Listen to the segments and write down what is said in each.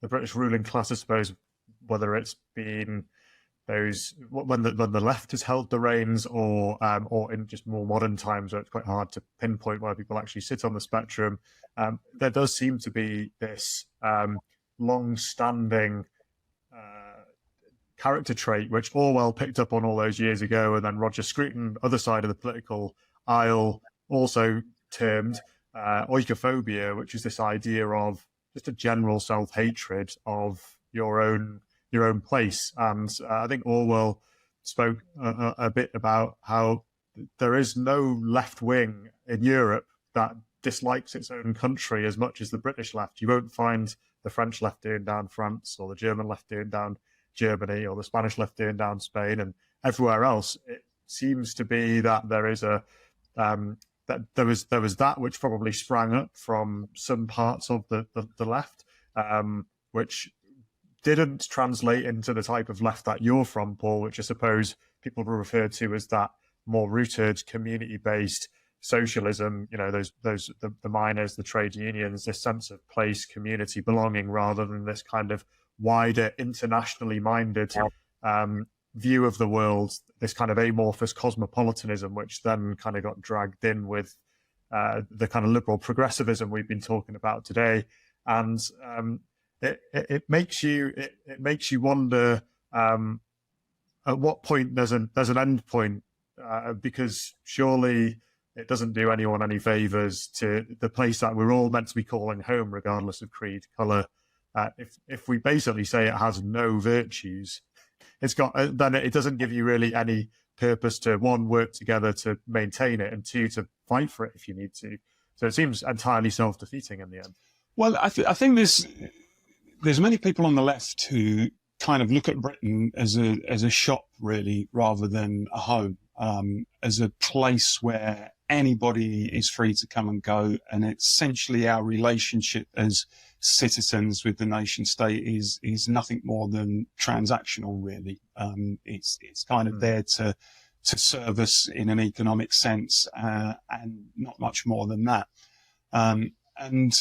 the British ruling class, I suppose, whether it's been those when the left has held the reins, or in just more modern times where it's quite hard to pinpoint where people actually sit on the spectrum, there does seem to be this long-standing character trait which Orwell picked up on all those years ago, and then Roger Scruton, other side of the political aisle, also termed oikophobia, which is this idea of just a general self-hatred of your own place. And I think Orwell spoke a bit about how there is no left wing in Europe that dislikes its own country as much as the British left. You won't find the French left doing down France, or the German left doing down Germany, or the Spanish left doing down Spain, and everywhere else. It seems to be that there is that there was that which probably sprang up from some parts of the left, which didn't translate into the type of left that you're from, Paul, which I suppose people refer to as that more rooted, community-based socialism. You know, the miners, the trade unions, this sense of place, community, belonging, rather than this kind of wider, internationally minded view of the world, this kind of amorphous cosmopolitanism, which then kind of got dragged in with the kind of liberal progressivism we've been talking about today. And it makes you wonder at what point there's an end point, because surely it doesn't do anyone any favors to the place that we're all meant to be calling home, regardless of creed, color. If we basically say it has no virtues, then it doesn't give you really any purpose to, one, work together to maintain it, and two, to fight for it if you need to. So it seems entirely self-defeating in the end. Well, I think there's many people on the left who kind of look at Britain as a shop, really, rather than a home, as a place where anybody is free to come and go, and essentially our relationship as citizens with the nation state is nothing more than transactional, really. It's kind of there to serve us in an economic sense, and not much more than that. And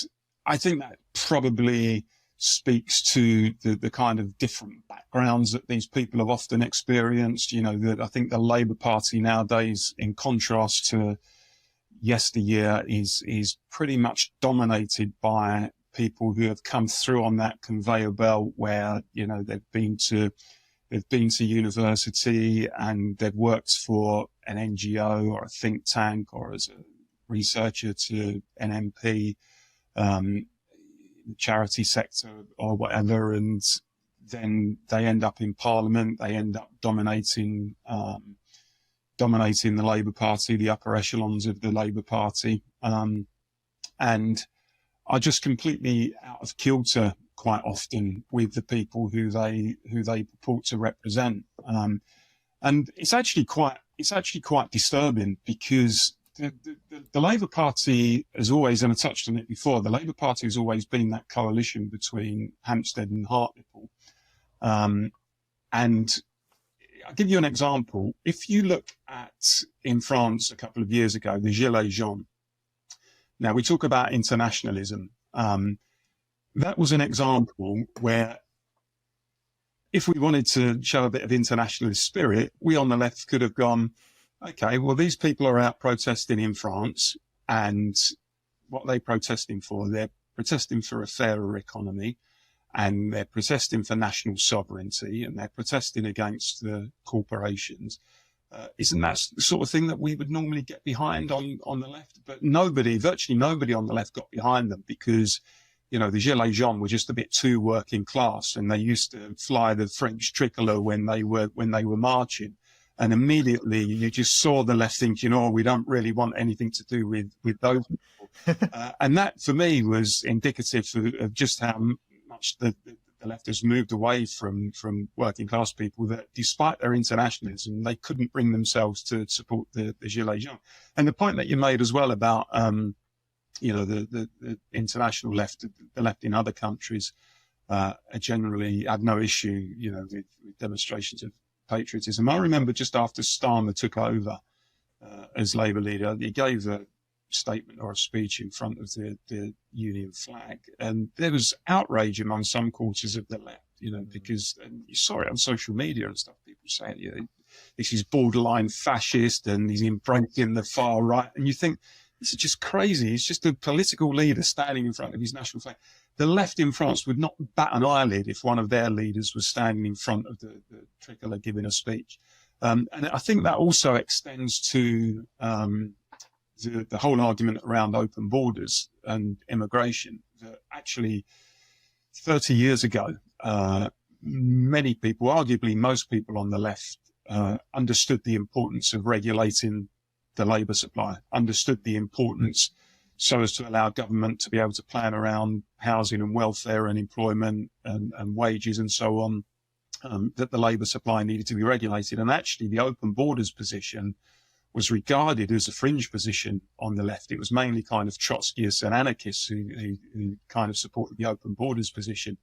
I think that probably speaks to the kind of different backgrounds that these people have often experienced. You know, that I think the Labour Party nowadays, in contrast to yesteryear, is pretty much dominated by people who have come through on that conveyor belt where, you know, they've been to university, and they've worked for an NGO or a think tank, or as a researcher to an MP, charity sector or whatever, and then they end up in Parliament. They end up dominating the Labour Party, the upper echelons of the Labour Party, and are just completely out of kilter quite often with the people who they purport to represent. And it's actually quite disturbing, because the Labour Party has always, and I touched on it before, the Labour Party has always been that coalition between Hampstead and Hartlepool. And I'll give you an example. If you look at, in France a couple of years ago, the Gilets jaunes. Now, we talk about internationalism. That was an example where, if we wanted to show a bit of internationalist spirit, we on the left could have gone, okay, well, these people are out protesting in France, and what are they protesting for? They're protesting for a fairer economy, and they're protesting for national sovereignty, and they're protesting against the corporations. Isn't that the sort of thing that we would normally get behind on the left? But virtually nobody on the left got behind them, because, you know, the Gilets jaunes were just a bit too working class, and they used to fly the French tricolour when they were marching. And immediately you just saw the left thinking, oh, we don't really want anything to do with those people. And that, for me, was indicative of just how much the left has moved away from working class people, that despite their internationalism, they couldn't bring themselves to support the Gilets jaunes. And the point that you made as well about, you know, the international left, the left in other countries, generally had no issue, you know, with demonstrations of patriotism. I remember just after Starmer took over as Labour leader, he gave a statement or a speech in front of the Union flag. And there was outrage among some quarters of the left, because and you saw it on social media and stuff, people saying, this is borderline fascist and he's embracing the far right. And you think, this is just crazy. He's just a political leader standing in front of his national flag. The left in France would not bat an eyelid if one of their leaders was standing in front of the tricolour giving a speech. And I think that also extends to the whole argument around open borders and immigration. That actually, 30 years ago, many people, arguably most people on the left, understood the importance of regulating the labour supply, understood the importance so as to allow government to be able to plan around housing and welfare and employment and wages and so on, that the labour supply needed to be regulated. And actually the open borders position was regarded as a fringe position on the left. It was mainly kind of Trotskyists and anarchists who kind of supported the open borders position.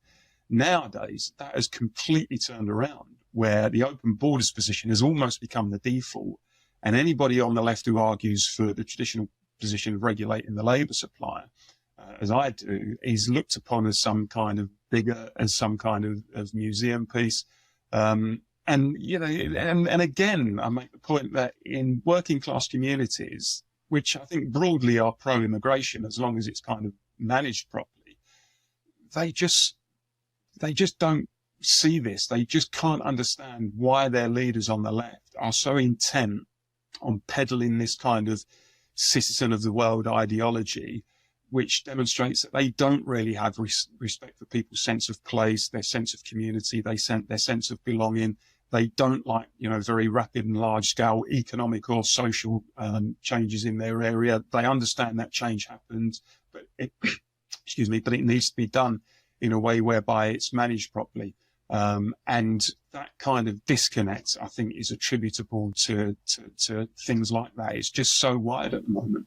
Nowadays, that has completely turned around, where the open borders position has almost become the default. And anybody on the left who argues for the traditional position of regulating the labour supply, as I do, is looked upon as some kind of bigger, as some kind of museum piece. And again, I make the point that in working class communities, which I think broadly are pro-immigration as long as it's kind of managed properly, they just don't see this. They just can't understand why their leaders on the left are so intent on peddling this kind of citizen of the world ideology, which demonstrates that they don't really have respect for people's sense of place, their sense of community, their sense of belonging. They don't like, very rapid and large scale economic or social changes in their area. They understand that change happens, but it needs to be done in a way whereby it's managed properly. And that kind of disconnect, I think, is attributable to things like that. It's just so wide at the moment.